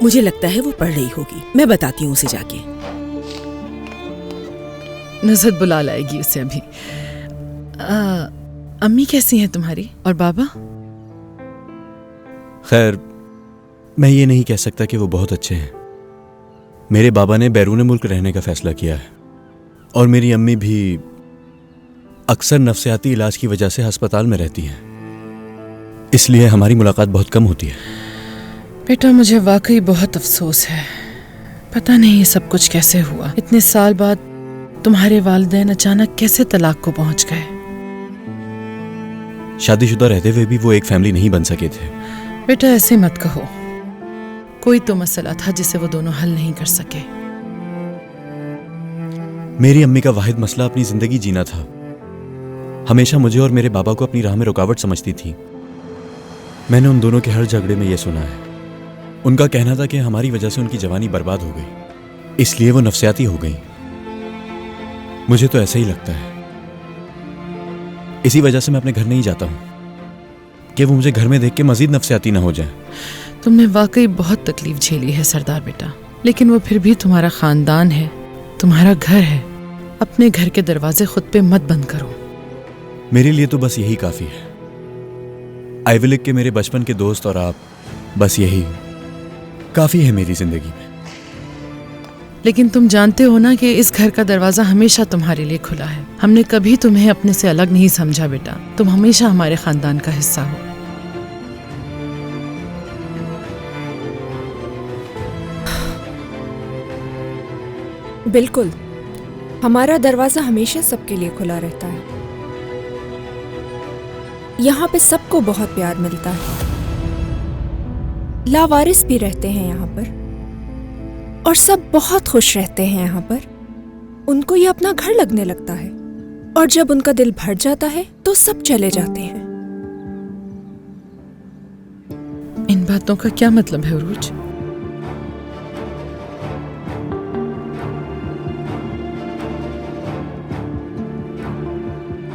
मुझे लगता है वो पढ़ रही होगी। मैं बताती हूँ उसे जाके। नुसरत बुला लाएगी उसे अभी। अम्मी कैसी हैं तुम्हारी और बाबा? खैर, मैं ये नहीं कह सकता कि वो बहुत अच्छे हैं। मेरे बाबा ने बैरून मुल्क रहने का फैसला किया है और मेरी अम्मी भी अक्सर नफ्सियाती इलाज की वजह से अस्पताल में रहती हैं, इसलिए हमारी मुलाकात बहुत कम होती है। बेटा, मुझे वाकई बहुत अफसोस है। पता नहीं ये सब कुछ कैसे हुआ। इतने साल बाद तुम्हारे वालिदैन अचानक कैसे तलाक को पहुंच गए। शादीशुदा रहते हुए भी वो एक फैमिली नहीं बन सके थे। बेटा, ऐसे मत कहो। कोई तो मसला था जिसे वो दोनों हल नहीं कर सके। मेरी अम्मी का वाहिद मसला अपनी जिंदगी जीना था। हमेशा मुझे और मेरे बाबा को अपनी राह में रुकावट समझती थी। मैंने उन दोनों के हर झगड़े में यह सुना है। उनका कहना था कि हमारी वजह से उनकी जवानी बर्बाद हो गई, इसलिए वो नफ्सियाती हो गई। मुझे तो ऐसा ही लगता है। इसी वजह से मैं अपने घर नहीं जाता हूं कि वो मुझे घर में देख के मजीद नफ्सियाती ना हो जाए। तुमने वाकई बहुत तकलीफ झेली है सरदार बेटा, लेकिन वो फिर भी तुम्हारा खानदान है, तुम्हारा घर है। अपने घर के दरवाजे खुद पे मत बंद करो। मेरे लिए तो बस यही काफी है। आइवी लीग के मेरे बचपन के दोस्त और आप, बस यही काफी है मेरी जिंदगी में। लेकिन तुम जानते हो ना कि इस घर का दरवाजा हमेशा तुम्हारे लिए खुला है। हमने कभी तुम्हें अपने से अलग नहीं समझा बेटा। तुम हमेशा हमारे खानदान का हिस्सा हो। बिल्कुल, हमारा दरवाजा हमेशा सबके लिए खुला रहता है। यहाँ पे सबको बहुत प्यार मिलता है। लावारिस भी रहते हैं यहाँ पर और सब बहुत खुश रहते हैं यहाँ पर। उनको ये अपना घर लगने लगता है और जब उनका दिल भर जाता है तो सब चले जाते हैं। इन बातों का क्या मतलब है उरूज?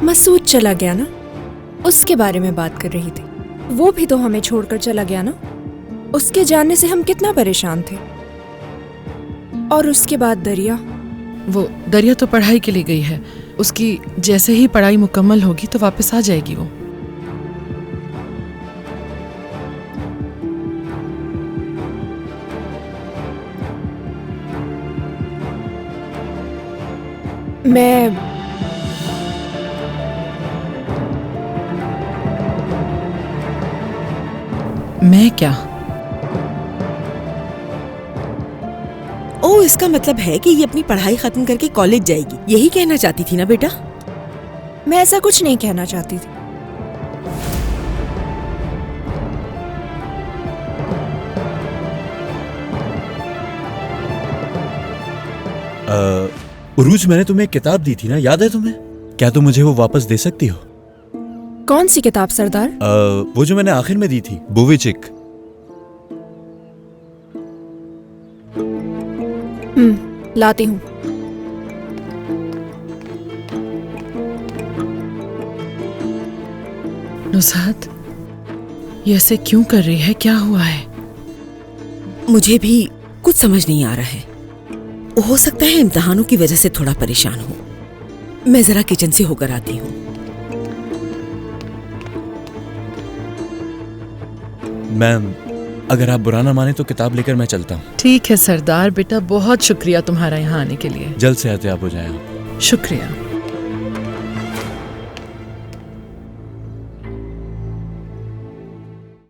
मसूद चला गया ना, उसके बारे में बात कर रही थी। वो भी तो हमें छोड़कर चला गया ना। उसके जाने से हम कितना परेशान थे। और उसके बाद दरिया। वो दरिया तो पढ़ाई के लिए गई है। उसकी जैसे ही पढ़ाई मुकम्मल होगी तो वापस आ जाएगी वो। मैं क्या? ओ, इसका मतलब है कि ये अपनी पढ़ाई खत्म करके कॉलेज जाएगी, यही कहना चाहती थी ना बेटा? मैं ऐसा कुछ नहीं कहना चाहती थी। उरूज, मैंने तुम्हें एक किताब दी थी ना, याद है तुम्हें? क्या तुम मुझे वो वापस दे सकती हो? कौन सी किताब सरदार? वो जो मैंने आखिर में दी थी, बुविचिक। लाती हूँ। नुसरत, ये ऐसे क्यों कर रही है? क्या हुआ है? मुझे भी कुछ समझ नहीं आ रहा है। हो सकता है इम्तिहानों की वजह से थोड़ा परेशान हूँ। मैं जरा किचन से होकर आती हूँ। मैम, अगर आप बुरा ना माने तो किताब लेकर मैं चलता हूँ। ठीक है सरदार बेटा, बहुत शुक्रिया तुम्हारा यहाँ आने के लिए। जल्द से एहतियात हो जाए आप। शुक्रिया।